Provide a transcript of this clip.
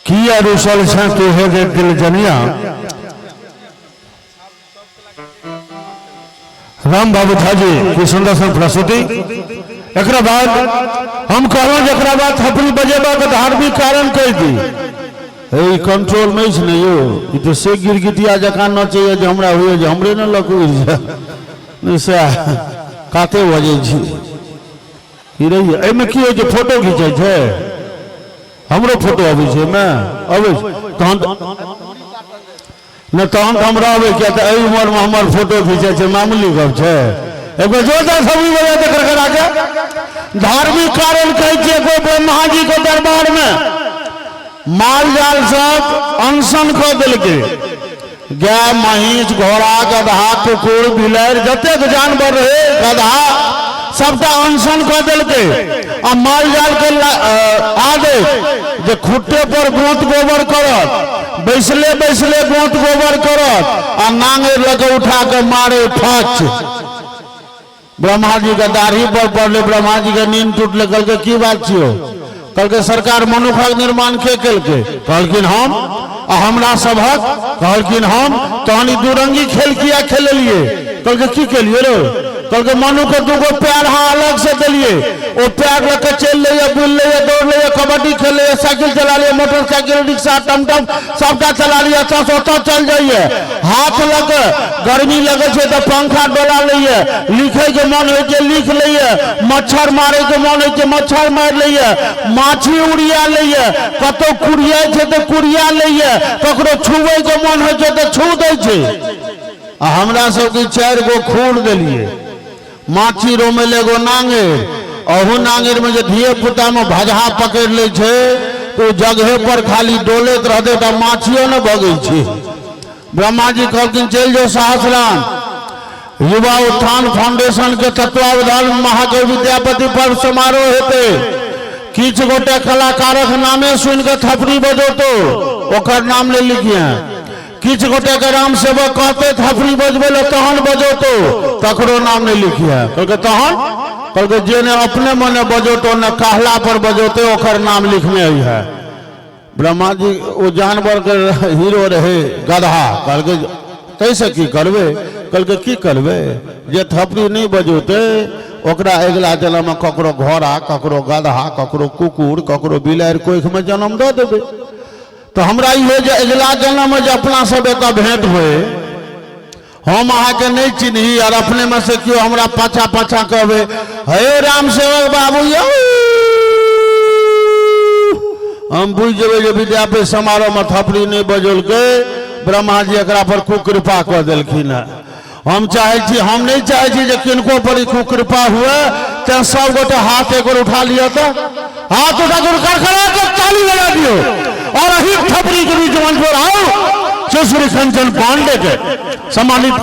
किया रुसल छे तोहे के दिल जनिया राम बाबू झाजी की सुंदर सन प्रस्तुति। एक बाद हम कहलों जरा बाद थपड़ी बजेबा के धार्मिक कारण कह दी कंट्रोल में नहीं हो तो से गिरगिटिया जका न चाहिए जो हमरा हुए जो हमरे न लग से काते बजे छी रही एमे की हो फोटो खींचे छे हमरो फोटो अबै छे मैं अबै तहन न तहन हमरा अबै क्या त एई उम्र में हमर फोटो खींचे छे मामूली गप छे एगो जोरदार सभी बजा दे करकरा के धार्मिक कारण कह छे को ब्रह्मा जी के दरबार में माल जाल सब अनशन क देलके गाय महिष घोड़ा गधा कुकुर बिलाड़ि जतेक जानवर रहे गधा सबटा अनशन क देलके आ माल जाल के आदेश जे खुट्टे पर गोंत गोबर करत बैसले बैसले गोंत गोबर करत आ नांगे लगे उठा के मारे फच। ब्रह्मा जी के दाढ़ी पर पड़ले ब्रह्मा जी के नींद टूटले कल के की बात छियो कल के सरकार मनुखक निर्माण के केलके कहलखिन हम हमरा सबहक कहलखिन हम तहनी दुरंगी खेल किया खेलिए कल के की केलिए रे कल के मनु को दूगो पैर हाँ अलग से दिलिए वो पैर लेके चल लिये बुल लिये दौड़ लिये कबड्डी खेल लिये साइकिल चला लिये मोटरसाइकिल रिक्शा टमटम सबका चला लिया तो चल जाइए हाथ लगे गर्मी लगे छे तो पंखा डोला लिये लिखे के मन हो लिख लिये मच्छर मारे के मन हो मच्छर मार लिये माछी उड़िया लिये कतो कुड़िया छे तो कुड़िया लिये ककरो छुवे के मन हो तो छू दे छे। हमरा सबके 4 गो खूर दिलिए माछी रो में लेगो नांगेर अहू नांगेर में जो धिये पुता में भजहा पकड़ ले छे तो जगह पर खाली डोलेत रहते तो माछियों न भगे छे। ब्रह्मा जी कहलखिन चल जाओ सहस्रान युवा उत्थान फाउंडेशन के तत्वावधान में महाकवि विद्यापति पर्व समारोह हेते किछ गोटे कलाकारक नामे सुन के थपड़ी बजौतो ओकर नाम ले लिखिए किछ गोटे के राम सेवक कहते थपड़ी बजबे ले तहन बजौतो तकरो नाम नहीं लिखिए कहलके तहन कहलके जे ने अपने मने बजौतो न कहला पर बजौते ओकर नाम लिखने है। ब्रह्मा जी वो जानवर के हीरो रहे गधा कहलके तैसे की करबे कहलके की करबे जे थपड़ी नहीं बजौते ओकरा अगला जन्म में ककरो घोड़ा ककरो गधा ककरो कुकुर ककरो बिलाड़ि कोख में जन्म दे देबे तो हमरा ये जे अगला जन्म में अपना सब एक भेंट हुए हम अहा के नहीं चिन्ही और अपने में से क्यों हमरा पाछा पाछा कहबे हे राम सेवक बाबू यौ हम बुझ जेबे जे विद्यापति समारोह में थपड़ी नहीं बजौल के ब्रह्मा जी एकरा पर कुकृपा कर देलखिन है। हम चाहे छी हम नहीं चाहे छी जे किनको पर कुकृपा हुए तो सब गोटे हाथ एक उठा लिया तो हाथ उठा कर खड़खड़ा के ताली बजा दियो और अही थपड़ी के बीच मंच पर आओ श्री कंचन पांडे के सम्मानित